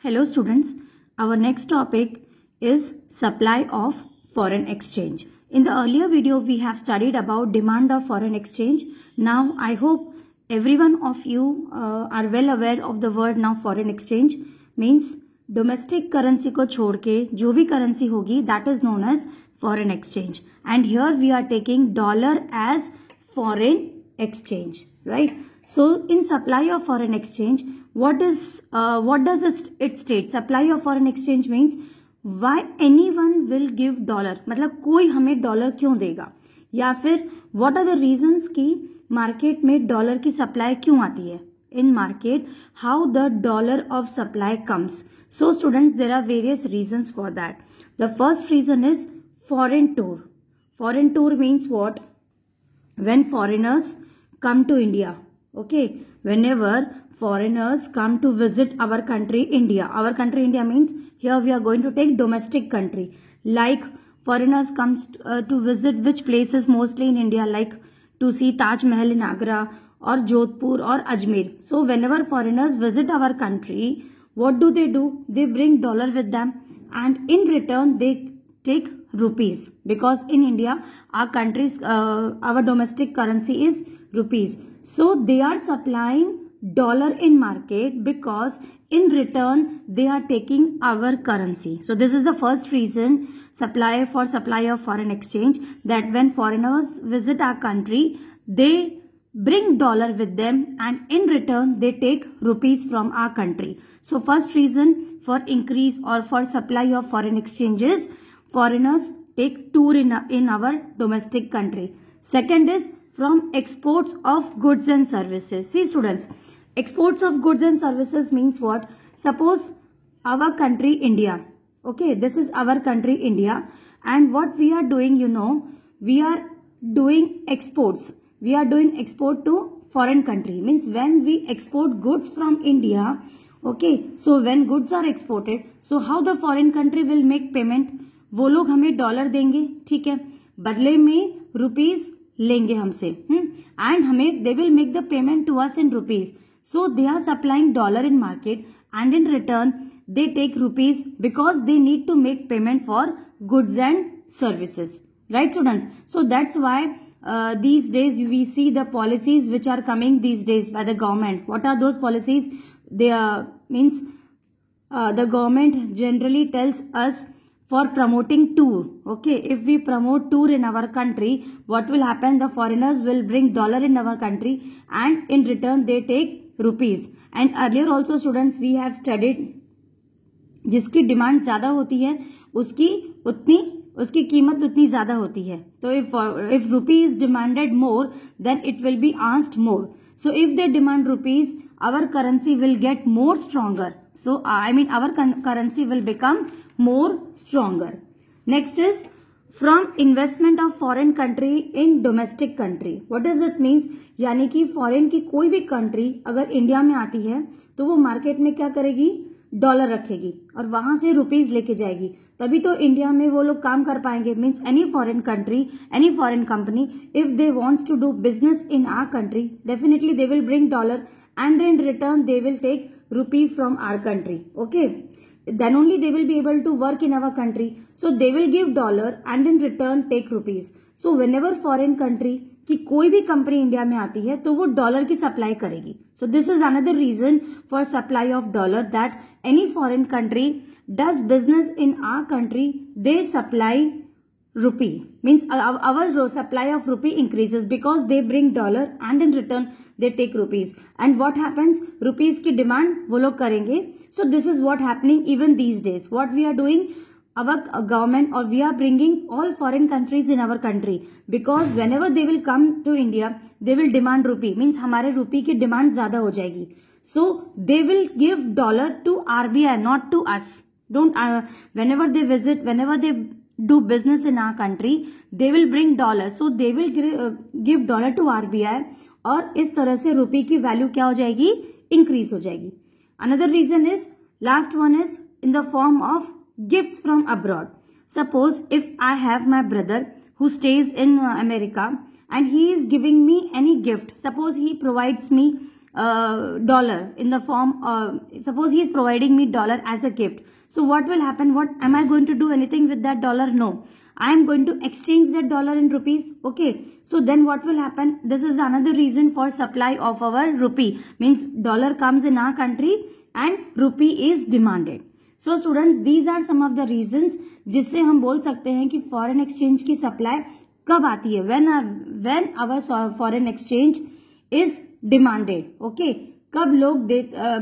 Hello students, our next topic is supply of foreign exchange. In the earlier video we have studied about demand of foreign exchange. Now I hope every one of you are well aware of the word now foreign exchange means domestic currency को छोड़ के जो भी currency होगी that is known as foreign exchange, and here we are taking dollar as foreign exchange, right? So in supply of foreign exchange, what does it state? Supply of foreign exchange means why anyone will give dollar, मतलब कोई हमें dollar क्यों देगा, या फिर what are the reasons कि market में dollar की सप्लाई क्यों आती है. In market, how the dollar of supply comes. So students, there are various reasons for that. The first reason is foreign tour. Foreign tour means what? When foreigners come to India. Okay, whenever foreigners come to visit our country India. Our country India means here we are going to take domestic country. Like foreigners comes to visit which places mostly in India, like to see Taj Mahal in Agra or Jodhpur or Ajmer. So whenever foreigners visit our country, what do? They bring dollar with them, and in return they take rupees, because in India our domestic currency is rupees. So they are supplying dollar in market because in return they are taking our currency. So this is the first reason, supply of foreign exchange, that when foreigners visit our country, they bring dollar with them and in return they take rupees from our country. So first reason for increase or for supply of foreign exchange is foreigners take tour in our domestic country. Second is from exports of goods and services. See students, exports of goods and services means what? Suppose our country India, okay, this is our country India, and what we are doing, we are doing exports. We are doing export to foreign country, means when we export goods from India, okay, so when goods are exported, so how the foreign country will make payment? वो लोग हमें dollar देंगे, ठीक है, बदले में rupees लेंगे हमसे, एंड हमें they will make the payment to us in rupees. So they are supplying dollar in market and in return they take rupees because they need to make payment for goods and services, right students? So that's why these days we see the policies which are coming these days by the government. What are those policies? They means the government generally tells us for promoting tour. Okay, if we promote tour in our country, what will happen? The foreigners will bring dollar in our country and in return they take rupees. And earlier also students we have studied, जिसकी demand ज्यादा होती है उसकी कीमत उतनी ज्यादा होती है. तो if rupee is demanded more, then it will be asked more. So if they demand rupees, our currency will get more stronger. So our currency will become more stronger. Next is from investment of foreign country in domestic country. What does it means? यानी कि foreign की कोई भी country अगर India में आती है तो वो मार्केट में क्या करेगी? डॉलर रखेगी और वहां से रुपीज लेके जाएगी, तभी तो इंडिया में वो लोग काम कर पाएंगे. Means any foreign country, any foreign company, if they wants to do business in our country, definitely they will bring dollar and in return they will take rupee from our country. Okay, then only they will be able to work in our country. So they will give dollar and in return take rupees. So whenever foreign country कि कोई भी company India में आती है तो वो dollar की supply करेगी. So this is another reason for supply of dollar, that any foreign country does business in our country, they supply rupee, means our supply of rupee increases because they bring dollar and in return they take rupees. And what happens? Rupees की demand वो लोग करेंगे. So this is what happening even these days. What we are doing, our government, or we are bringing all foreign countries in our country, because whenever they will come to India they will demand rupee, means हमारे रुपी की demand ज्यादा हो जाएगी. So they will give dollar to RBI, not to us. Don't whenever they visit, whenever they do business in our country, they will bring dollar. So they will give dollar to RBI, और इस तरह से रुपी की value क्या हो जाएगी? Increase हो जाएगी. Another reason is, last one is in the form of gifts from abroad. Suppose if I have my brother who stays in America and he is giving me any gift. Suppose he provides me dollar in the form, suppose he is providing me dollar as a gift. So what will happen? What am I going to do anything with that dollar? No, I am going to exchange that dollar in rupees. Okay, so then what will happen? This is another reason for supply of our rupee, means dollar comes in our country and rupee is demanded. So students, these are some of the reasons जिससे हम बोल सकते हैं कि foreign exchange की supply कब आती है, when our foreign exchange is demanded. Okay, कब लोग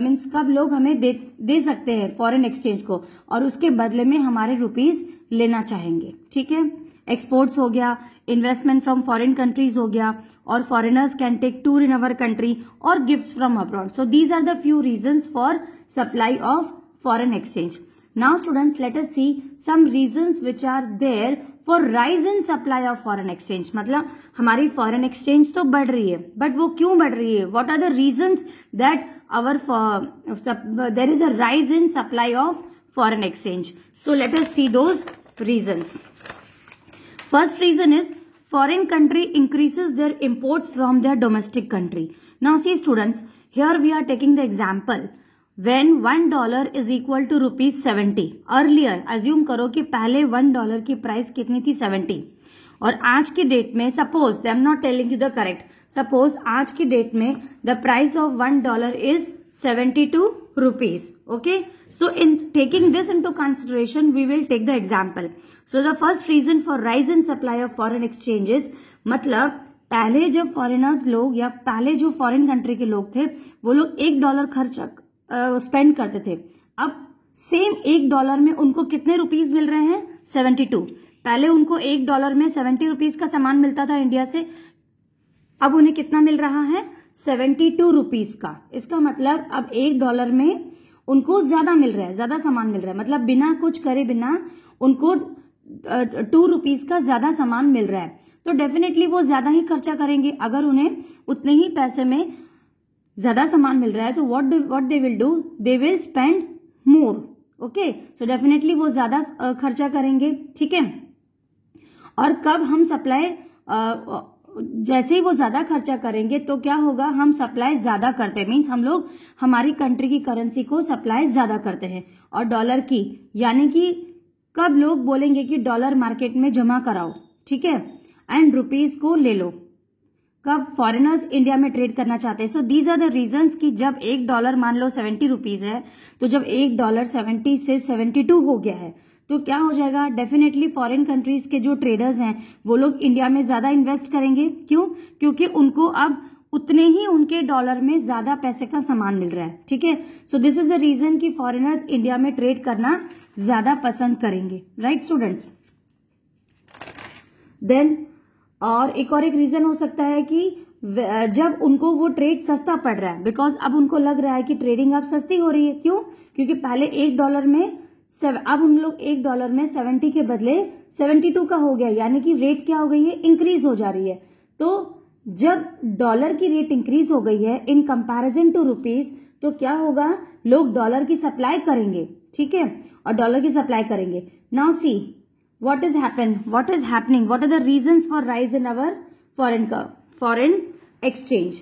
मीन्स कब लोग हमें दे सकते हैं फॉरेन एक्सचेंज को और उसके बदले में हमारे रुपीज लेना चाहेंगे. ठीक है, एक्सपोर्ट्स हो गया, इन्वेस्टमेंट फ्रॉम फॉरेन कंट्रीज हो गया, और foreigners can take tour in our country और gifts from abroad. So these are the few reasons for supply of foreign exchange. Now students, let us see some reasons which are there for rise in supply of foreign exchange. मतलब हमारी foreign exchange तो बढ़ रही है, but वो क्यों बढ़ रही है? What are the reasons that there is a rise in supply of foreign exchange? So let us see those reasons. First reason is foreign country increases their imports from their domestic country. Now see students, here we are taking the example. When $1 is equal to ₹70. Earlier, assume करो कि पहले $1 की price कितनी थी? 70. और आज की date में suppose, I am not telling you the correct, suppose आज की डेट में the price of $1 is 72 rupees. Okay, so in taking this into consideration, we will take the example. So the first reason for rise in supply of foreign exchanges, मतलब पहले जब foreigners लोग या पहले जो फॉरेन कंट्री के लोग थे वो लोग $1 खर्च स्पेंड करते थे. अब सेम $1 में उनको कितने रुपीस मिल रहे हैं? 72. पहले उनको $1 में 70 रुपीस का सामान मिलता था इंडिया से, अब उन्हें कितना मिल रहा है? 72 रुपीस का. इसका मतलब अब $1 में उनको ज्यादा मिल रहा है, ज्यादा सामान मिल रहा है, मतलब बिना कुछ करे बिना उनको 2 रुपीस का ज्यादा सामान मिल रहा है. तो डेफिनेटली वो ज्यादा ही खर्चा करेंगे. अगर उन्हें उतने ही पैसे में ज्यादा सामान मिल रहा है तो what they will do, they will spend more. Okay, so definitely वो ज्यादा खर्चा करेंगे. ठीक है, और कब हम सप्लाई, जैसे ही वो ज्यादा खर्चा करेंगे तो क्या होगा? हम सप्लाई ज्यादा करते हैं, मीन्स हम लोग हमारी कंट्री की करेंसी को सप्लाई ज्यादा करते हैं और डॉलर की, यानी कि कब लोग बोलेंगे कि डॉलर मार्केट में जमा कराओ, ठीक है, एंड रुपीज को ले लो, कब फॉरेनर्स इंडिया में ट्रेड करना चाहते हैं. So these are the reasons कि जब $1 मान लो 70 रुपीज है, तो जब $1 70 से 72 हो गया है तो क्या हो जाएगा? डेफिनेटली फॉरेन कंट्रीज के जो ट्रेडर्स हैं वो लोग इंडिया में ज्यादा इन्वेस्ट करेंगे. क्यों? क्योंकि उनको अब उतने ही उनके डॉलर में ज्यादा पैसे का सामान मिल रहा है. ठीक है, so this is the reason कि फॉरेनर्स इंडिया में ट्रेड करना ज्यादा पसंद करेंगे. राइट स्टूडेंट्स, देन और एक रीजन हो सकता है कि जब उनको वो ट्रेड सस्ता पड़ रहा है, बिकॉज अब उनको लग रहा है कि ट्रेडिंग अब सस्ती हो रही है. क्यों? क्योंकि पहले $1 में अब उन लोग $1 में 70 के बदले 72 का हो गया, यानी कि रेट क्या हो गई है? इंक्रीज हो जा रही है. तो जब डॉलर की रेट इंक्रीज हो गई है इन कंपैरिजन टू रुपीज, तो क्या होगा? लोग डॉलर की सप्लाई करेंगे. ठीक है, और डॉलर की सप्लाई करेंगे. Now see what is happening, what are the reasons for rise in our foreign exchange.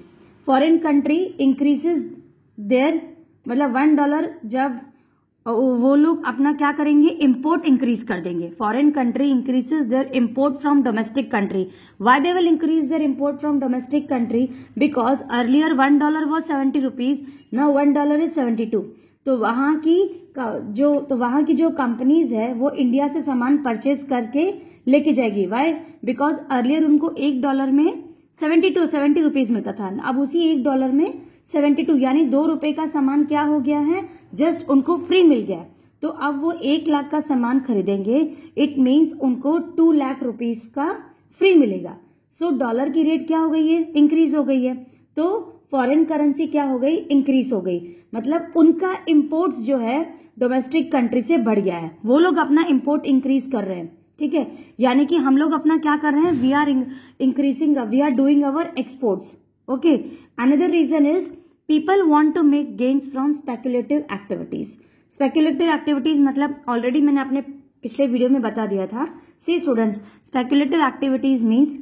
Foreign country increases their, मतलब $1 जब वो लोग अपना क्या करेंगे? इम्पोर्ट इंक्रीज कर देंगे. Foreign country increases their import from domestic country. Why they will increase their import from domestic country? Because earlier $1 was 70 rupees, now $1 is 72. तो वहां की जो कंपनीज है वो इंडिया से सामान परचेज करके लेके जाएगी. वाई? बिकॉज अर्लियर उनको $1 में 70 रुपीज मिलता था, अब उसी $1 में 72, यानी ₹2 का सामान क्या हो गया है? जस्ट उनको फ्री मिल गया. तो अब वो 1 लाख का सामान खरीदेंगे, इट मीन्स उनको 2 लाख रुपीज का फ्री मिलेगा. सो डॉलर की रेट क्या हो गई है? इंक्रीज हो गई है. तो फॉरेन करेंसी क्या हो गई? इंक्रीज हो गई. मतलब उनका इंपोर्ट्स जो है डोमेस्टिक कंट्री से बढ़ गया है, वो लोग अपना इंपोर्ट इंक्रीज कर रहे हैं. ठीक है, यानी कि हम लोग अपना क्या कर रहे हैं? We are increasing, we are doing our exports. Okay, another reason is people want to make gains from speculative activities. Speculative activities मतलब ऑलरेडी मैंने अपने पिछले वीडियो में बता दिया था. See students, speculative activities means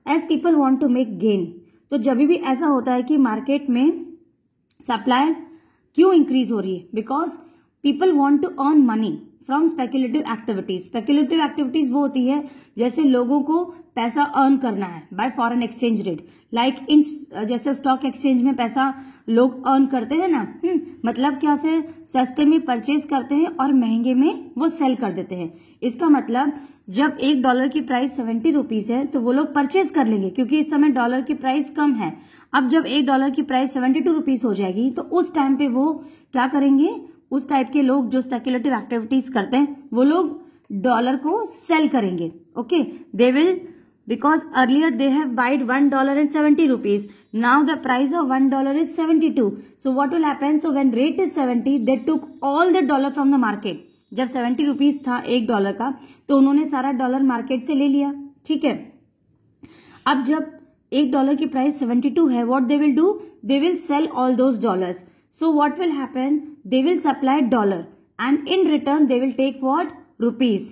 as people want to make gain. तो जब भी ऐसा होता है कि मार्केट में सप्लाई क्यों इंक्रीज हो रही है? Because people want to earn money from speculative activities. Speculative activities वो होती है जैसे लोगों को पैसा अर्न करना है bye foreign exchange rate, like in जैसे स्टॉक एक्सचेंज में पैसा लोग अर्न करते हैं ना, मतलब क्या से सस्ते में परचेज करते हैं और महंगे में वो सेल कर देते हैं। इसका मतलब जब $1 की प्राइस 70 रुपीज है तो वो लोग परचेज कर लेंगे क्योंकि इस समय डॉलर की प्राइस कम है। अब जब $1 की प्राइस 72 रुपीज हो जाएगी तो उस टाइम पे वो क्या करेंगे, उस टाइप के लोग जो स्पेक्युलेटिव एक्टिविटीज करते हैं वो लोग डॉलर को सेल करेंगे। Okay, they will, because earlier they have bought $1.70. Now the price of $1 is 72. So what will happen? So when rate is 70, they took all the dollar from the market. जब 70 rupees था $1 का तो उन्होंने सारा dollar market से ले लिया। ठीक है, अब जब $1 की प्राइस 72 है, what they will do? They will sell all those dollars. So what will happen? They will supply dollar and in return they will take what? Rupees.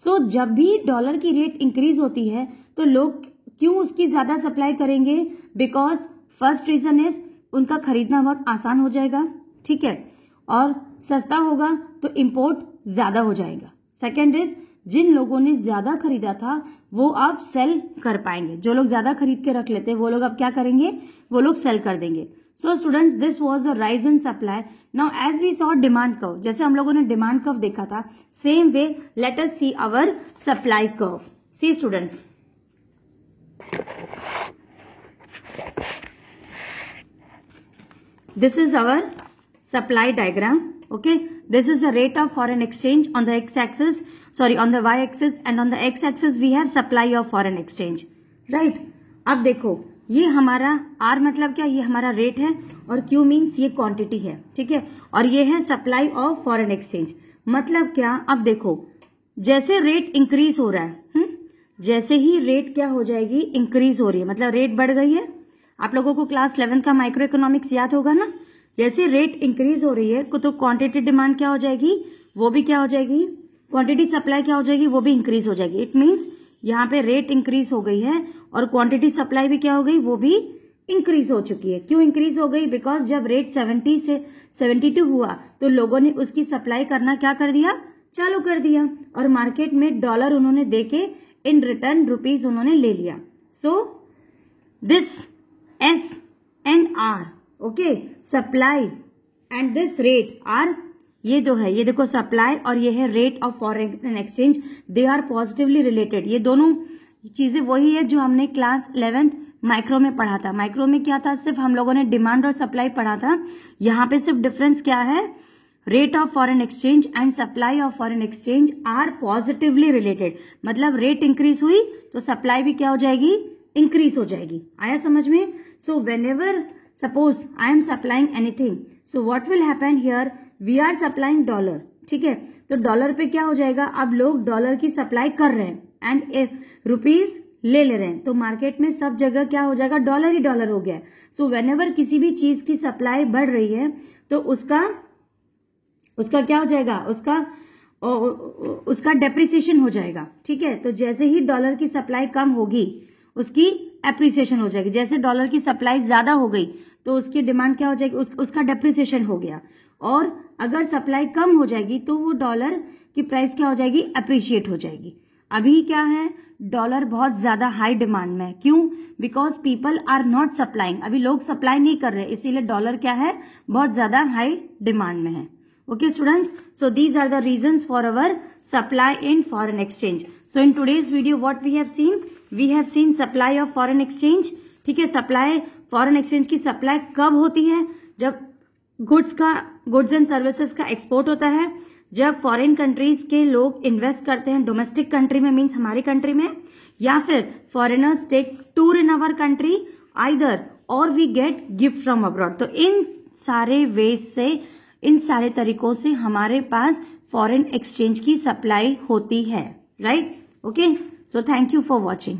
So जब भी डॉलर की रेट इंक्रीज होती है तो लोग क्यों उसकी ज्यादा सप्लाई करेंगे? बिकॉज फर्स्ट रीजन इज उनका खरीदना बहुत आसान हो जाएगा, ठीक है, और सस्ता होगा तो इंपोर्ट ज्यादा हो जाएगा। सेकेंड इज जिन लोगों ने ज्यादा खरीदा था वो अब सेल कर पाएंगे। जो लोग ज्यादा खरीद के रख लेते हैं वो लोग अब क्या करेंगे, वो लोग सेल कर देंगे। So students, this was the rise in supply. Now as we saw demand curve, जैसे हम लोगों ने डिमांड कर्व देखा था, same way let us see our supply curve. See students, this is our supply diagram. Okay, this is the rate of foreign exchange on the x-axis, sorry, on the y-axis, and on the x-axis we have supply of foreign exchange, right? अब देखो ये हमारा R मतलब क्या, ये हमारा rate है और Q मीन्स ये क्वांटिटी है, ठीक है, और ये है सप्लाई ऑफ फॉरेन एक्सचेंज। मतलब क्या, अब देखो जैसे रेट इंक्रीज हो रहा है, जैसे ही रेट क्या हो जाएगी, इंक्रीज हो रही है, मतलब रेट बढ़ गई है। आप लोगों को क्लास 11 का माइक्रो इकोनॉमिक्स याद होगा ना, जैसे रेट इंक्रीज हो रही है तो क्वांटिटी डिमांड क्या हो जाएगी, वो भी क्या हो जाएगी, क्वांटिटी सप्लाई क्या हो जाएगी, वो भी इंक्रीज हो जाएगी। इट मीन्स यहाँ पे रेट इंक्रीज हो गई है और क्वांटिटी सप्लाई भी क्या हो गई, वो भी इंक्रीज हो चुकी है। क्यों इंक्रीज हो गई? बिकॉज जब रेट 70 से 72 हुआ तो लोगों ने उसकी सप्लाई करना क्या कर दिया, चालू कर दिया, और मार्केट में डॉलर उन्होंने देके इन रिटर्न रुपीज उन्होंने ले लिया। So this S and R, okay, supply and this rate R, ये जो है ये देखो सप्लाई और ये है rate of foreign exchange, they are positively related. ये दोनों चीजें वही है जो हमने क्लास 11th माइक्रो में पढ़ा था। माइक्रो में क्या था, सिर्फ हम लोगों ने डिमांड और सप्लाई पढ़ा था। यहाँ पे सिर्फ डिफरेंस क्या है, rate of foreign exchange and supply of foreign exchange are positively related. मतलब रेट इंक्रीज हुई तो सप्लाई भी क्या हो जाएगी, इंक्रीज हो जाएगी। आया समझ में? So whenever suppose I am supplying anything, so what will happen here, we are supplying dollar, ठीक है, तो डॉलर पे क्या हो जाएगा, अब लोग डॉलर की सप्लाई कर रहे हैं एंड इफ रुपीज ले रहे हैं तो मार्केट में सब जगह क्या हो जाएगा, डॉलर ही डॉलर हो गया। सो व्हेनेवर किसी भी चीज की सप्लाई बढ़ रही है तो उसका क्या हो जाएगा, उसका डेप्रिसिएशन हो जाएगा, ठीक है। तो जैसे ही डॉलर की सप्लाई कम होगी उसकी एप्रिसिएशन हो जाएगी। जैसे डॉलर की सप्लाई ज्यादा हो गई तो उसकी डिमांड क्या हो जाएगी, उसका डेप्रिसिएशन हो गया। और अगर सप्लाई कम हो जाएगी तो वो डॉलर की प्राइस क्या हो जाएगी, अप्रिशिएट हो जाएगी। अभी क्या है, डॉलर बहुत ज्यादा हाई डिमांड में है। क्यों? Because people are not supplying, अभी लोग सप्लाई नहीं कर रहे, इसीलिए डॉलर क्या है, बहुत ज्यादा हाई डिमांड में है। Okay students, so these are the reasons for our supply in foreign exchange. So in today's video what we have seen? We have seen supply of foreign exchange, ठीक है। Supply, foreign exchange की supply कब होती है, जब goods and services का export होता है, जब फॉरेन कंट्रीज के लोग इन्वेस्ट करते हैं डोमेस्टिक कंट्री में, मीन्स हमारी कंट्री में, या फिर foreigners take tour in our country either, और we get gift from abroad. तो इन सारे वेज से, इन सारे तरीकों से हमारे पास फॉरेन एक्सचेंज की सप्लाई होती है, right? Okay, so thank you for watching.